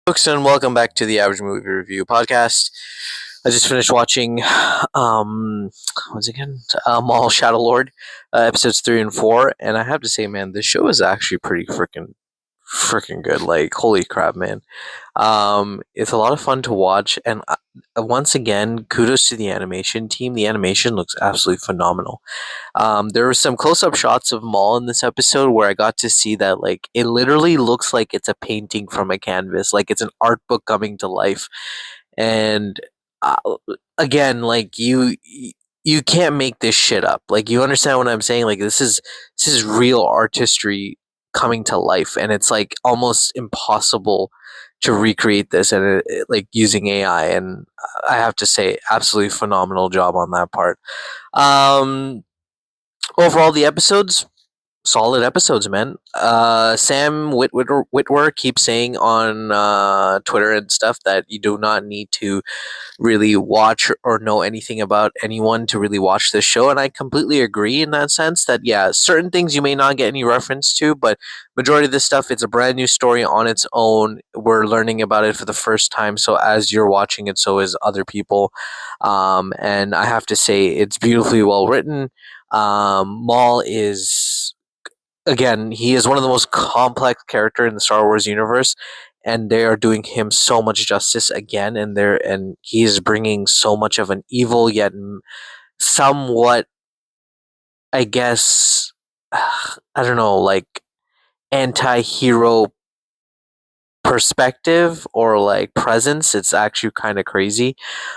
Folks, and welcome back to the Average Movie Review podcast. I just finished watching, once again, Maul Shadow Lord, episodes 3 and 4, and I have to say, man, this show is actually pretty freaking good. Like, holy crap, man! It's a lot of fun to watch, and once again, kudos to the animation team. The animation looks absolutely phenomenal. There were some close-up shots of Maul in this episode where I got to see that like it literally looks like it's a painting from a canvas, like it's an art book coming to life. And uh, again, like you can't make this shit up. Like you understand what I'm saying? Like this is real artistry coming to life, and it's like almost impossible to recreate this and like using AI. And I have to say, absolutely phenomenal job on that part. Um, Overall, the episodes solid episodes, man. Sam Witwer keeps saying on Twitter and stuff that you do not need to really watch or know anything about anyone to really watch this show, and I completely agree in that sense. That yeah, certain things you may not get any reference to, but majority of this stuff, it's a brand new story on its own. We're learning about it for the first time, so as you're watching it, so is other people. And I have to say, it's beautifully well written. Maul is, again, he is one of the most complex character in the Star Wars universe, and they are doing him so much justice again. And he is bringing so much of an evil yet somewhat, I guess, I don't know, like anti-hero perspective or like presence. It's actually kind of crazy.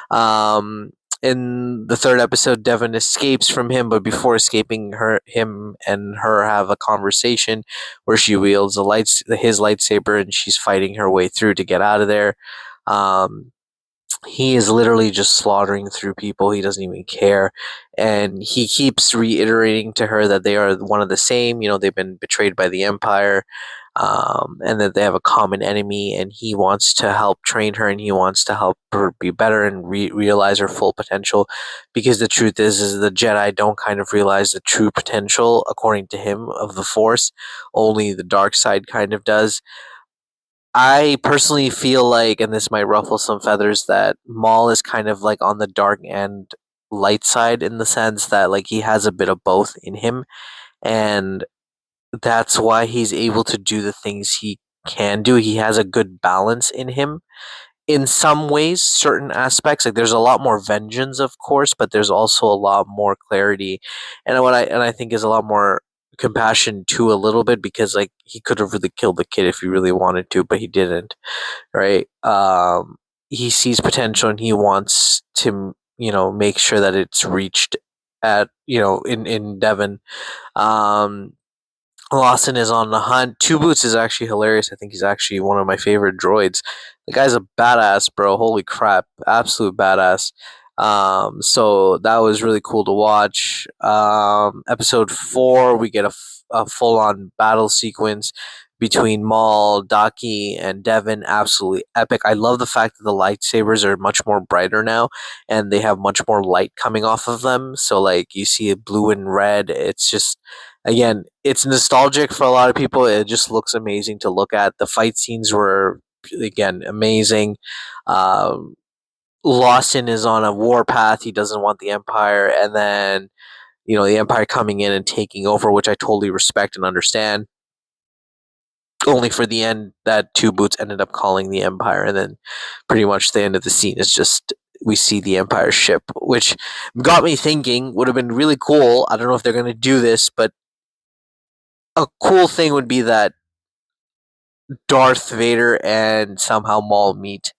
Um, in the third episode, Devon escapes from him, but before escaping, him and her have a conversation where she wields his lightsaber, and she's fighting her way through to get out of there. Um, he is literally just slaughtering through people. He doesn't even care, and he keeps reiterating to her that they are one of the same. You know, they've been betrayed by the Empire, and that they have a common enemy, and he wants to help train her, and he wants to help her be better and realize her full potential, because the truth is the Jedi don't kind of realize the true potential, according to him, of the Force. Only the dark side kind of does. I personally feel like, and this might ruffle some feathers, that Maul is kind of like on the dark and light side, in the sense that like he has a bit of both in him, and that's why he's able to do the things he can do. He has a good balance in him. In some ways, certain aspects, like there's a lot more vengeance, of course, but there's also a lot more clarity, and I think is a lot more compassion too, a little bit, because like he could have really killed the kid if he really wanted to, but he didn't. Right? He sees potential, and he wants to, make sure that it's reached at, in Devon. Um, Lawson is on the hunt. Two Boots is actually hilarious. I think he's actually one of my favorite droids. The guy's a badass, bro. Holy crap. Absolute badass. So that was really cool to watch. Episode 4, we get a full on battle sequence between Maul, Daki, and Devon. Absolutely epic. I love the fact that the lightsabers are much more brighter now, and they have much more light coming off of them. So, like, you see it blue and red. It's just, again, it's nostalgic for a lot of people. It just looks amazing to look at. The fight scenes were, again, amazing. Um, Lawson is on a war path. He doesn't want the Empire, and then the Empire coming in and taking over, which I totally respect and understand. Only for the end that Two Boots ended up calling the Empire, and then pretty much the end of the scene is just we see the Empire ship, which got me thinking would have been really cool. I don't know if they're gonna do this, but a cool thing would be that Darth Vader and somehow Maul meet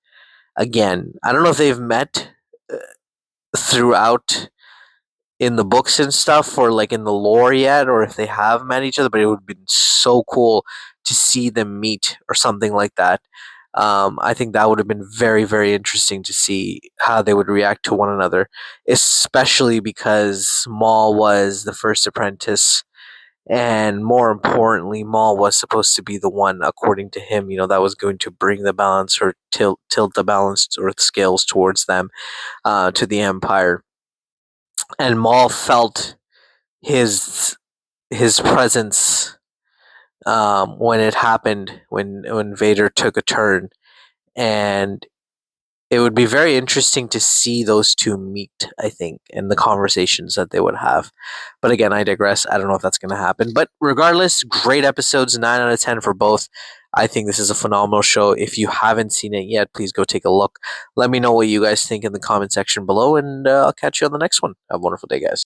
again. I don't know if they've met uh, throughout in the books and stuff, or like in the lore yet, or if they have met each other, but it would have been so cool to see them meet or something like that. I think that would have been very, very interesting to see how they would react to one another, especially because Maul was the first apprentice, and more importantly, Maul was supposed to be the one, according to him, that was going to bring the balance, or tilt the balance or the scales towards them, to the Empire. And Maul felt his his presence when it happened, when Vader took a turn, and it would be very interesting to see those two meet, I think, and the conversations that they would have. But again, I digress. I don't know if that's going to happen. But regardless, great episodes, 9 out of 10 for both. I think this is a phenomenal show. If you haven't seen it yet, please go take a look. Let me know what you guys think in the comment section below, and I'll catch you on the next one. Have a wonderful day, guys.